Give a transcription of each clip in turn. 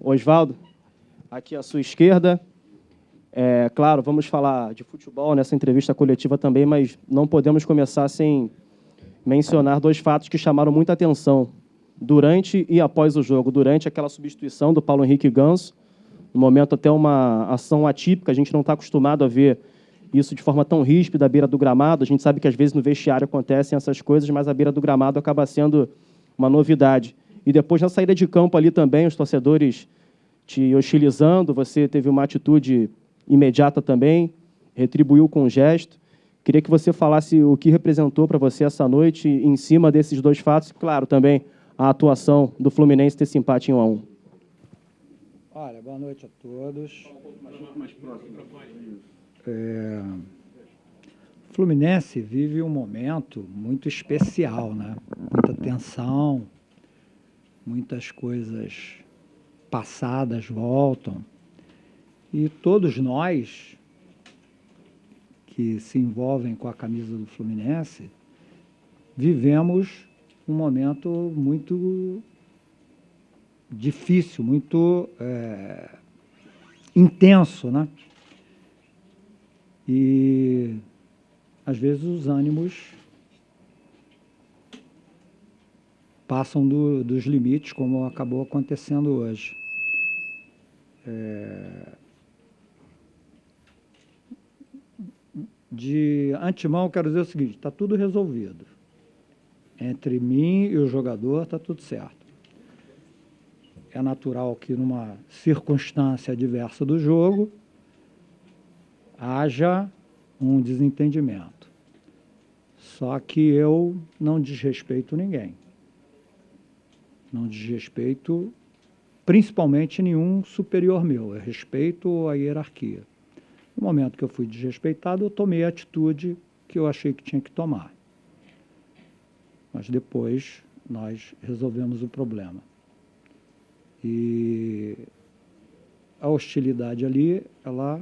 Osvaldo, aqui à sua esquerda. Claro, vamos falar de futebol nessa entrevista coletiva também, mas não podemos começar sem mencionar dois fatos que chamaram muita atenção durante e após o jogo. Durante aquela substituição do Paulo Henrique Ganso, no momento até uma ação atípica, a gente não está acostumado a ver isso de forma tão ríspida à beira do gramado. A gente sabe que às vezes no vestiário acontecem essas coisas, mas a beira do gramado acaba sendo uma novidade. E depois, na saída de campo ali também, os torcedores te hostilizando, você teve uma atitude imediata também, retribuiu com um gesto. Queria que você falasse o que representou para você essa noite em cima desses dois fatos. Claro, também a atuação do Fluminense ter esse empate em 1-1. Olha, boa noite a todos. O Fluminense vive um momento muito especial, né? Muita tensão, muitas coisas passadas voltam. E todos nós que se envolvem com a camisa do Fluminense vivemos um momento muito difícil, muito intenso, né? E às vezes os ânimos passam dos limites, como acabou acontecendo hoje. De antemão, eu quero dizer o seguinte: está tudo resolvido. Entre mim e o jogador está tudo certo. É natural que numa circunstância adversa do jogo haja um desentendimento. Só que eu não desrespeito ninguém. Não desrespeito principalmente nenhum superior meu. Eu respeito a hierarquia. No momento que eu fui desrespeitado, eu tomei a atitude que eu achei que tinha que tomar. Mas depois nós resolvemos o problema. E a hostilidade ali, ela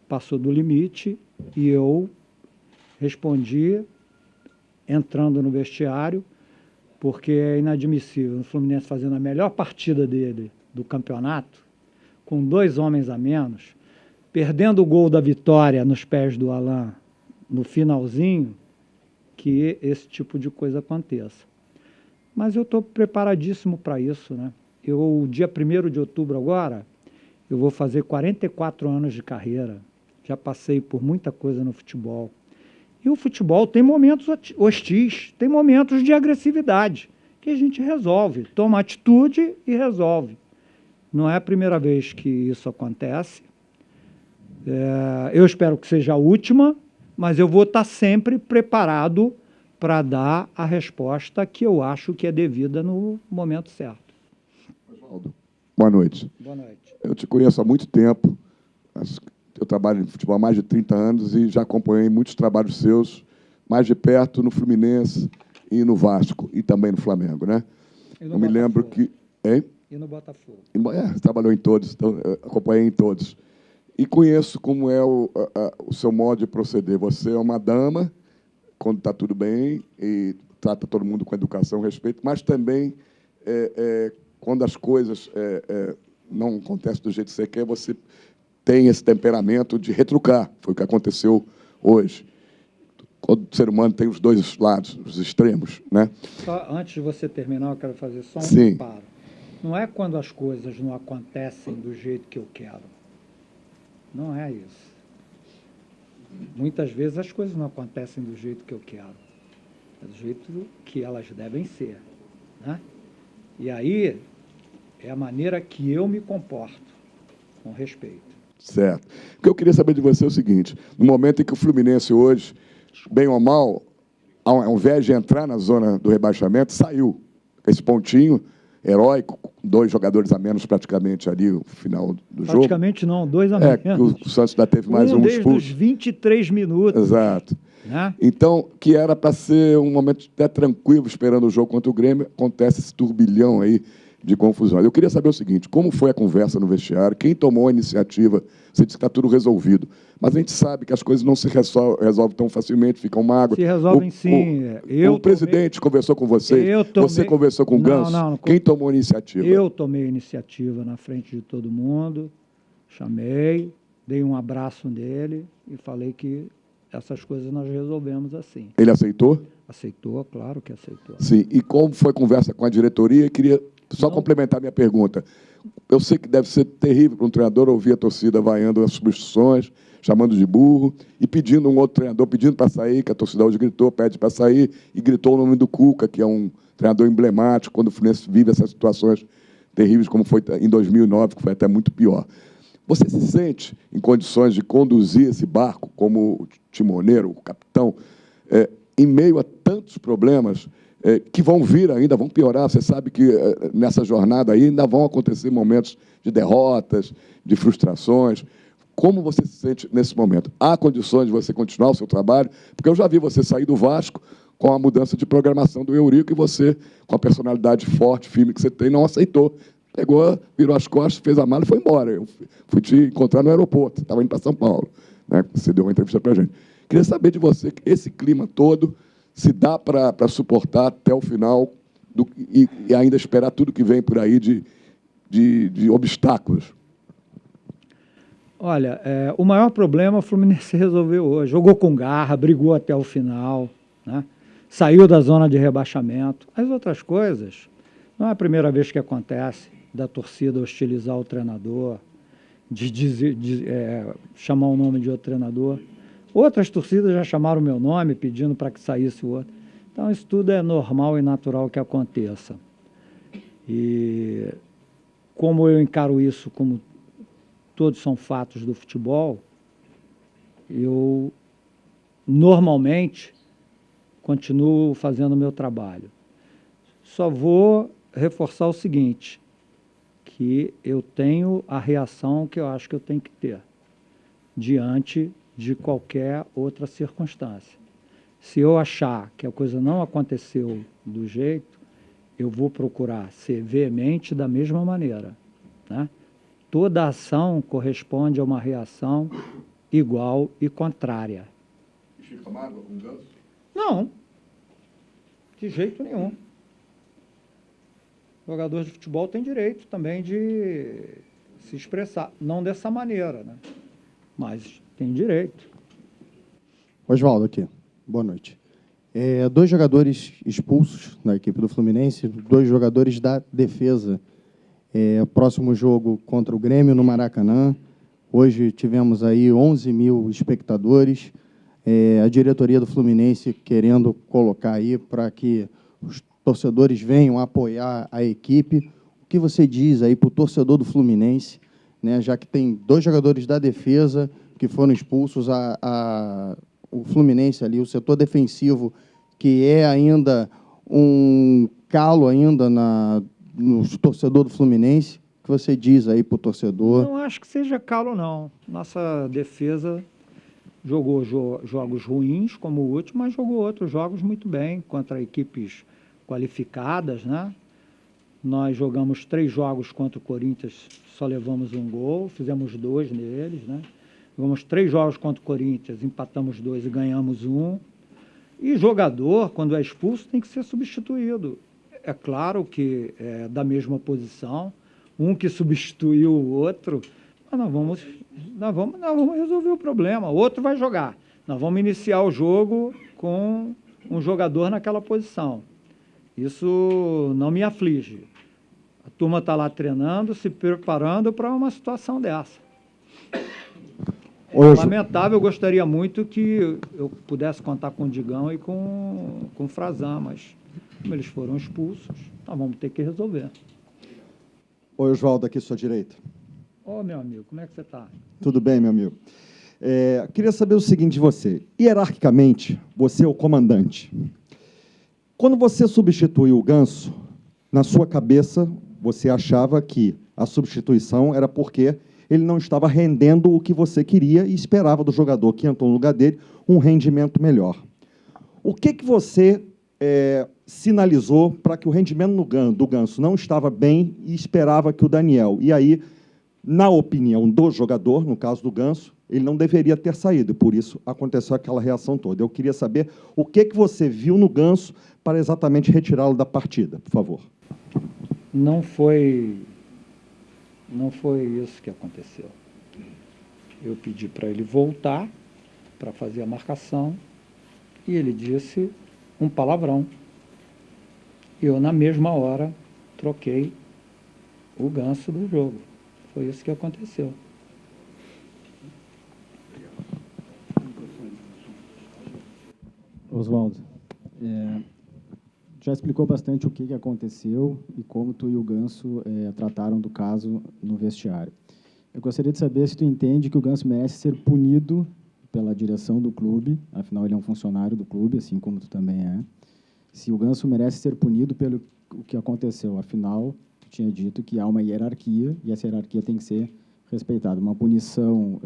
passou do limite e eu respondi entrando no vestiário, porque é inadmissível o Fluminense fazendo a melhor partida dele do campeonato, com 2 homens a menos, perdendo o gol da vitória nos pés do Alain no finalzinho, que esse tipo de coisa aconteça. Mas eu estou preparadíssimo para isso, né? Dia 1º de outubro agora, eu vou fazer 44 anos de carreira. Já passei por muita coisa no futebol. E o futebol tem momentos hostis, tem momentos de agressividade, que a gente resolve, toma atitude e resolve. Não é a primeira vez que isso acontece. Eu espero que seja a última, mas eu vou estar sempre preparado para dar a resposta que eu acho que é devida no momento certo. Osvaldo, boa noite. Boa noite. Eu te conheço há muito tempo. Eu trabalho em futebol há mais de 30 anos e já acompanhei muitos trabalhos seus, mais de perto no Fluminense e no Vasco, e também no Flamengo, né? Eu me lembro que... Hein? E no Botafogo. Trabalhou em todos, então, acompanhei em todos. E conheço como é o seu modo de proceder. Você é uma dama, quando está tudo bem, e trata todo mundo com educação e respeito, mas também, quando as coisas não acontecem do jeito que você quer, você tem esse temperamento de retrucar. Foi o que aconteceu hoje. Todo ser humano tem os dois lados, os extremos, né? Só antes de você terminar, eu quero fazer só um Sim. reparo. Não é quando as coisas não acontecem do jeito que eu quero. Não é isso. Muitas vezes as coisas não acontecem do jeito que eu quero. É do jeito que elas devem ser, né? E aí é a maneira que eu me comporto, com respeito. Certo. O que eu queria saber de você é o seguinte: no momento em que o Fluminense hoje, bem ou mal, ao invés de entrar na zona do rebaixamento, saiu. Esse pontinho heróico, 2 jogadores a menos praticamente ali no final do jogo. Praticamente não, 2 a menos. Que o Santos ainda teve mais um desde expulso. os 23 minutos. Exato. Né? Então, que era para ser um momento até tranquilo, esperando o jogo contra o Grêmio, acontece esse turbilhão aí de confusão. Eu queria saber o seguinte, como foi a conversa no vestiário, quem tomou a iniciativa, você disse que está tudo resolvido, mas a gente sabe que as coisas não se resolvem tão facilmente, ficam mágoas. Se resolvem sim. O presidente conversou com você, você conversou com o Ganso, quem tomou a iniciativa? Eu tomei a iniciativa na frente de todo mundo, chamei, dei um abraço nele e falei que essas coisas nós resolvemos assim. Ele aceitou? Aceitou, claro que aceitou. Sim, e como foi a conversa com a diretoria? Eu queria só complementar minha pergunta. Eu sei que deve ser terrível para um treinador ouvir a torcida vaiando as substituições, chamando de burro, e pedindo um outro treinador, pedindo para sair, que a torcida hoje gritou, pede para sair, e gritou o nome do Cuca, que é um treinador emblemático, quando o Fluminense vive essas situações terríveis, como foi em 2009, que foi até muito pior. Você se sente em condições de conduzir esse barco como timoneiro, o capitão, em meio a tantos problemas que vão vir ainda, vão piorar? Você sabe que nessa jornada aí ainda vão acontecer momentos de derrotas, de frustrações. Como você se sente nesse momento? Há condições de você continuar o seu trabalho? Porque eu já vi você sair do Vasco com a mudança de programação do Eurico e você, com a personalidade forte, firme que você tem, não aceitou. Pegou, virou as costas, fez a mala e foi embora. Eu fui te encontrar no aeroporto, você estava indo para São Paulo, né? Você deu uma entrevista para a gente. Queria saber de você, esse clima todo, se dá para suportar até o final e ainda esperar tudo que vem por aí de obstáculos. Olha, o maior problema o Fluminense resolveu hoje. Jogou com garra, brigou até o final, né? Saiu da zona de rebaixamento. As outras coisas, não é a primeira vez que acontece, da torcida hostilizar o treinador, de chamar o nome de outro treinador. Outras torcidas já chamaram o meu nome, pedindo para que saísse o outro. Então, isso tudo é normal e natural que aconteça. E como eu encaro isso como todos são fatos do futebol, eu normalmente continuo fazendo o meu trabalho. Só vou reforçar o seguinte, que eu tenho a reação que eu acho que eu tenho que ter diante de qualquer outra circunstância. Se eu achar que a coisa não aconteceu do jeito, eu vou procurar ser veemente da mesma maneira, né? Toda ação corresponde a uma reação igual e contrária. Fica mágoa com o Ganso? Não, de jeito nenhum. O jogador de futebol tem direito também de se expressar, não dessa maneira, né? Mas tem direito. Oswaldo aqui, boa noite. 2 jogadores expulsos na equipe do Fluminense, 2 jogadores da defesa. Próximo jogo contra o Grêmio no Maracanã. Hoje tivemos aí 11 mil espectadores. A diretoria do Fluminense querendo colocar aí para que os torcedores venham apoiar a equipe. O que você diz aí para o torcedor do Fluminense, né, já que tem 2 jogadores da defesa que foram expulsos, o Fluminense ali, o setor defensivo, que é ainda um calo ainda no torcedor do Fluminense, o que você diz aí para o torcedor? Não acho que seja calo, não. Nossa defesa jogou jogos ruins, como o último, mas jogou outros jogos muito bem, contra equipes qualificadas, né? Nós jogamos 3 jogos contra o Corinthians, só levamos 1 gol, fizemos 2 neles, né? Jogamos 3 jogos contra o Corinthians, empatamos 2 e ganhamos 1. E jogador, quando é expulso, tem que ser substituído. É claro que é da mesma posição, um que substituiu o outro, mas nós vamos resolver o problema. O outro vai jogar. Nós vamos iniciar o jogo com um jogador naquela posição. Isso não me aflige. A turma está lá treinando, se preparando para uma situação dessa. Lamentável, eu gostaria muito que eu pudesse contar com o Digão e com o Frazan, mas como eles foram expulsos, nós vamos ter que resolver. Oi, Oswaldo, aqui à sua direita. Meu amigo, como é que você está? Tudo bem, meu amigo. Queria saber o seguinte de você. Hierarquicamente, você é o comandante. Quando você substituiu o Ganso, na sua cabeça, você achava que a substituição era porque ele não estava rendendo o que você queria e esperava do jogador que entrou no lugar dele um rendimento melhor. O que você sinalizou para que o rendimento do Ganso não estava bem e esperava que o Daniel. E aí, na opinião do jogador, no caso do Ganso, ele não deveria ter saído, e por isso aconteceu aquela reação toda. Eu queria saber o que você viu no Ganso para exatamente retirá-lo da partida, por favor. Não foi isso que aconteceu. Eu pedi para ele voltar para fazer a marcação e ele disse um palavrão. Eu, na mesma hora, troquei o Ganso do jogo. Foi isso que aconteceu. Oswaldo, já explicou bastante o que aconteceu e como tu e o Ganso trataram do caso no vestiário. Eu gostaria de saber se tu entende que o Ganso merece ser punido pela direção do clube, afinal ele é um funcionário do clube, assim como tu também é. Se o Ganso merece ser punido pelo o que aconteceu, afinal, tu tinha dito que há uma hierarquia e essa hierarquia tem que ser respeitada. Uma punição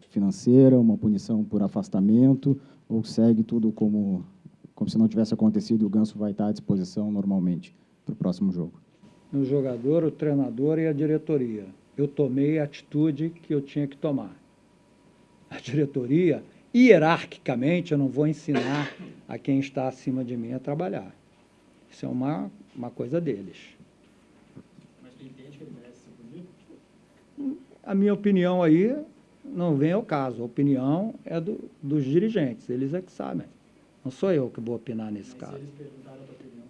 financeira, uma punição por afastamento, ou segue tudo como se não tivesse acontecido e o Ganso vai estar à disposição normalmente para o próximo jogo? O jogador, o treinador e a diretoria. Eu tomei a atitude que eu tinha que tomar. A diretoria, hierarquicamente, eu não vou ensinar a quem está acima de mim a trabalhar. Isso é uma coisa deles. Mas tu entende que ele merece ser punido? A minha opinião aí não vem ao caso. A opinião é dos dirigentes. Eles é que sabem. Não sou eu que vou opinar nesse caso. Se eles perguntaram a tua opinião?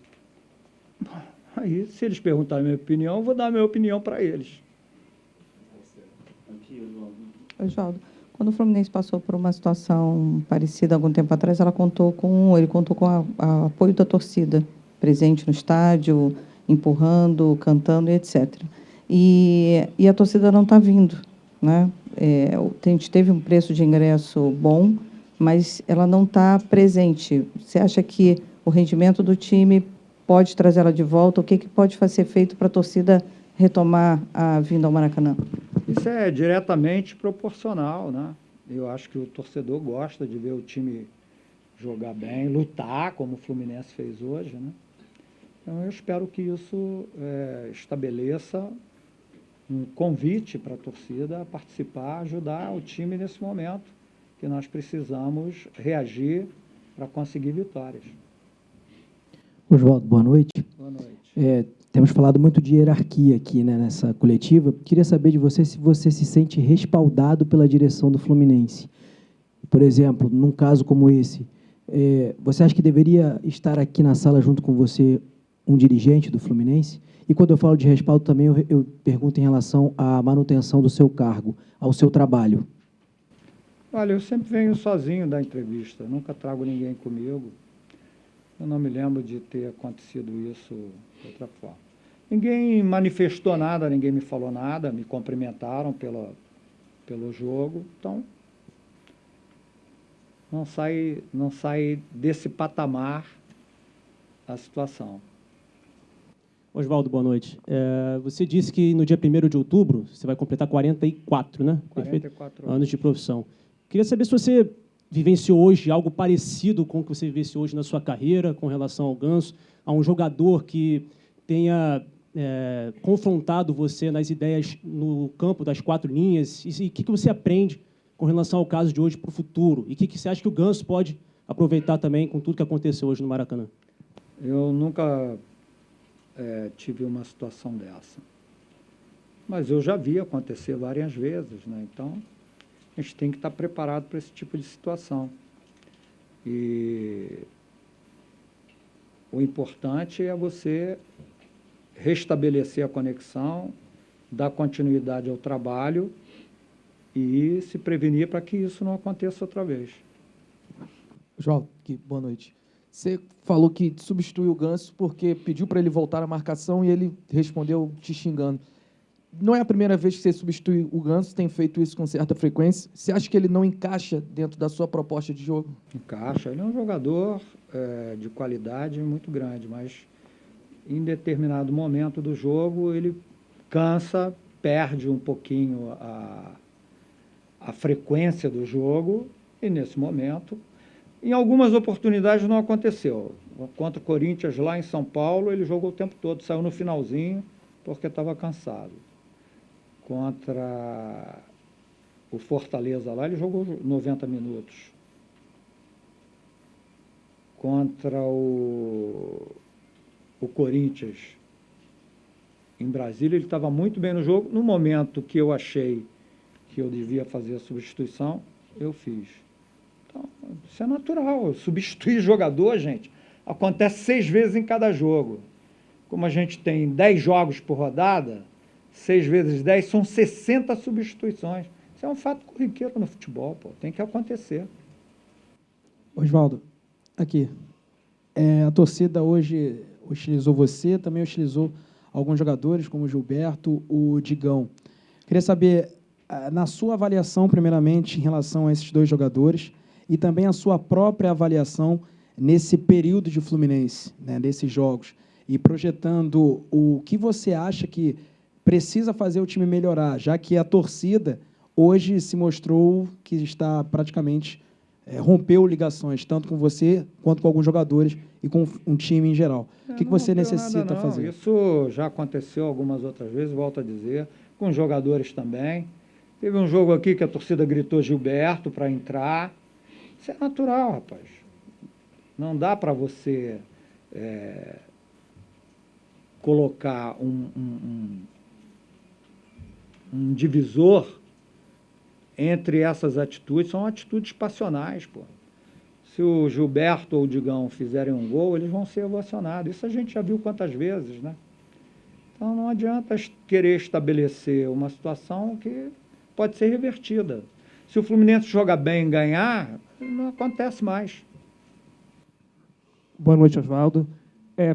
Bom, aí, se eles perguntarem a minha opinião, eu vou dar a minha opinião para eles. Oswaldo, quando o Fluminense passou por uma situação parecida algum tempo atrás, ele contou com o apoio da torcida, presente no estádio, empurrando, cantando e etc. E a torcida não está vindo, né? A gente teve um preço de ingresso bom, mas ela não está presente. Você acha que o rendimento do time pode trazer ela de volta? O que pode ser feito para a torcida retomar a vinda ao Maracanã? Isso é diretamente proporcional, né? Eu acho que o torcedor gosta de ver o time jogar bem, lutar, como o Fluminense fez hoje, né? Então, eu espero que isso estabeleça um convite para a torcida a participar, ajudar o time nesse momento, que nós precisamos reagir para conseguir vitórias. Oswaldo, boa noite. Boa noite. Temos falado muito de hierarquia aqui, né, nessa coletiva. Queria saber de você se você se sente respaldado pela direção do Fluminense. Por exemplo, num caso como esse, você acha que deveria estar aqui na sala junto com você um dirigente do Fluminense? E quando eu falo de respaldo também, eu pergunto em relação à manutenção do seu cargo, ao seu trabalho. Olha, eu sempre venho sozinho da entrevista, nunca trago ninguém comigo. Eu não me lembro de ter acontecido isso de outra forma. Ninguém manifestou nada, ninguém me falou nada, me cumprimentaram pelo jogo. Então, não sai desse patamar a situação. Oswaldo, boa noite. Você disse que no dia 1º de outubro você vai completar 44, né? 44 anos de profissão. Queria saber se você vivenciou hoje algo parecido com o que você vivenciou hoje na sua carreira com relação ao Ganso, a um jogador que tenha confrontado você nas ideias no campo das 4 linhas, e o que você aprende com relação ao caso de hoje para o futuro, e o que você acha que o Ganso pode aproveitar também com tudo que aconteceu hoje no Maracanã? Eu nunca tive uma situação dessa, mas eu já vi acontecer várias vezes, né? Então, a gente tem que estar preparado para esse tipo de situação. E o importante é você restabelecer a conexão, dar continuidade ao trabalho e se prevenir para que isso não aconteça outra vez. João, boa noite. Você falou que substituiu o Ganso porque pediu para ele voltar à marcação e ele respondeu te xingando. Não é a primeira vez que você substitui o Ganso, tem feito isso com certa frequência. Você acha que ele não encaixa dentro da sua proposta de jogo? Encaixa. Ele é um jogador de qualidade muito grande, mas em determinado momento do jogo ele cansa, perde um pouquinho a frequência do jogo e, nesse momento, em algumas oportunidades não aconteceu. Contra o Corinthians lá em São Paulo, ele jogou o tempo todo, saiu no finalzinho porque estava cansado. Contra o Fortaleza lá, ele jogou 90 minutos. Contra o Corinthians em Brasília, ele estava muito bem no jogo. No momento que eu achei que eu devia fazer a substituição, eu fiz. Então, isso é natural. Substituir jogador, gente, acontece 6 vezes em cada jogo. Como a gente tem 10 jogos por rodada, 6 vezes 10 são 60 substituições. Isso é um fato corriqueiro no futebol, pô. Tem que acontecer. Oswaldo, aqui. A torcida hoje hostilizou você, também hostilizou alguns jogadores, como o Gilberto, o Digão. Queria saber, na sua avaliação, primeiramente, em relação a esses 2 jogadores, e também a sua própria avaliação nesse período de Fluminense, né, nesses jogos, e projetando o que você acha que precisa fazer o time melhorar, já que a torcida hoje se mostrou que está praticamente rompeu ligações, tanto com você quanto com alguns jogadores e com um time em geral. O que você necessita fazer? Isso já aconteceu algumas outras vezes, volto a dizer, com jogadores também. Teve um jogo aqui que a torcida gritou Gilberto para entrar. Isso é natural, rapaz. Não dá para você colocar um divisor entre essas atitudes. São atitudes passionais, pô. Se o Gilberto ou o Digão fizerem um gol, eles vão ser ovacionados. Isso a gente já viu quantas vezes, né? Então não adianta querer estabelecer uma situação que pode ser revertida. Se o Fluminense jogar bem e ganhar, não acontece mais. Boa noite, Oswaldo.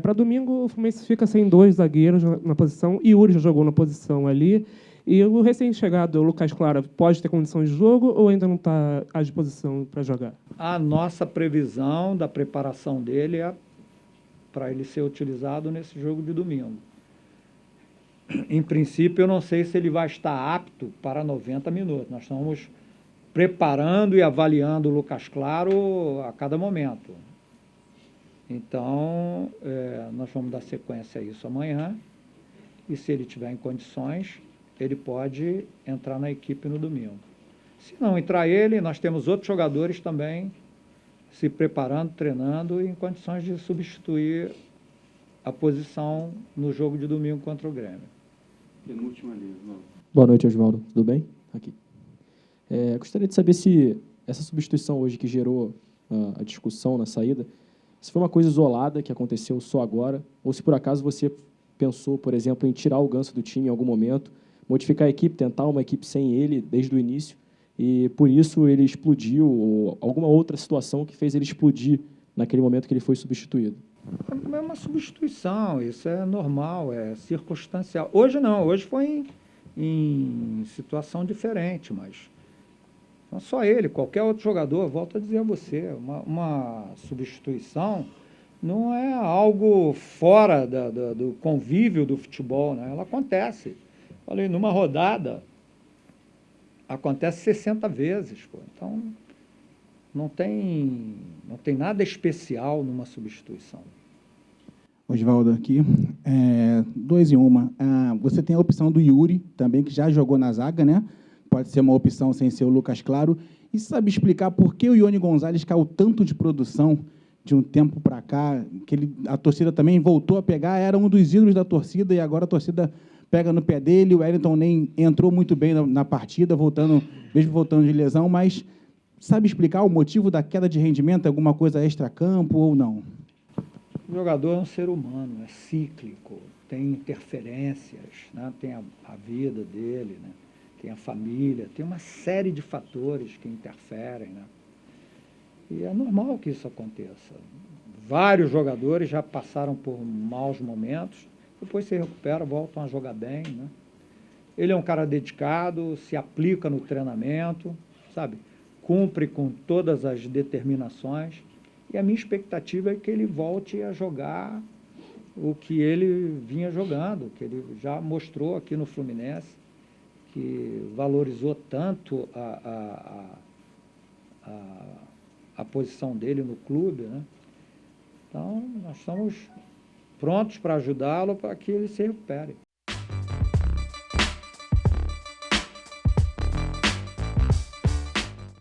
Para domingo, o Fluminense fica sem 2 zagueiros na posição. Yuri já jogou na posição ali. E o recém-chegado, o Lucas Claro, pode ter condições de jogo ou ainda não está à disposição para jogar? A nossa previsão da preparação dele é para ele ser utilizado nesse jogo de domingo. Em princípio, eu não sei se ele vai estar apto para 90 minutos. Nós estamos preparando e avaliando o Lucas Claro a cada momento. Então, nós vamos dar sequência a isso amanhã. E se ele tiver em condições, ele pode entrar na equipe no domingo. Se não entrar ele, nós temos outros jogadores também se preparando, treinando e em condições de substituir a posição no jogo de domingo contra o Grêmio. Penúltima ali, Oswaldo. Boa noite, Oswaldo. Tudo bem? Aqui. Gostaria de saber se essa substituição hoje que gerou a discussão na saída, se foi uma coisa isolada que aconteceu só agora, ou se por acaso você pensou, por exemplo, em tirar o Ganso do time em algum momento, modificar a equipe, tentar uma equipe sem ele desde o início, e por isso ele explodiu, ou alguma outra situação que fez ele explodir naquele momento que ele foi substituído. É uma substituição, isso é normal, é circunstancial. Hoje não, hoje foi em situação diferente, mas não só ele, qualquer outro jogador, volto a dizer a você, uma substituição não é algo fora do convívio do futebol, né? Ela acontece. Falei, numa rodada, acontece 60 vezes. Pô. Então, não tem nada especial numa substituição. Oswaldo aqui. 2 em 1. Você tem a opção do Yuri, também, que já jogou na zaga, né? Pode ser uma opção sem ser o Lucas Claro. E sabe explicar por que o Ione Gonzalez caiu tanto de produção de um tempo para cá, que a torcida também voltou a pegar, era um dos ídolos da torcida, e agora a torcida pega no pé dele. O Wellington nem entrou muito bem na partida, mesmo voltando de lesão, mas sabe explicar o motivo da queda de rendimento, alguma coisa extra-campo ou não? O jogador é um ser humano, é cíclico, tem interferências, né? Tem a vida dele, né? Tem a família, tem uma série de fatores que interferem, né? E é normal que isso aconteça. Vários jogadores já passaram por maus momentos, depois se recuperam, voltam a jogar bem, né? Ele é um cara dedicado, se aplica no treinamento, sabe? Cumpre com todas as determinações. E a minha expectativa é que ele volte a jogar o que ele vinha jogando, que ele já mostrou aqui no Fluminense, que valorizou tanto a posição dele no clube, né? Então, nós estamos prontos para ajudá-lo para que ele se recupere.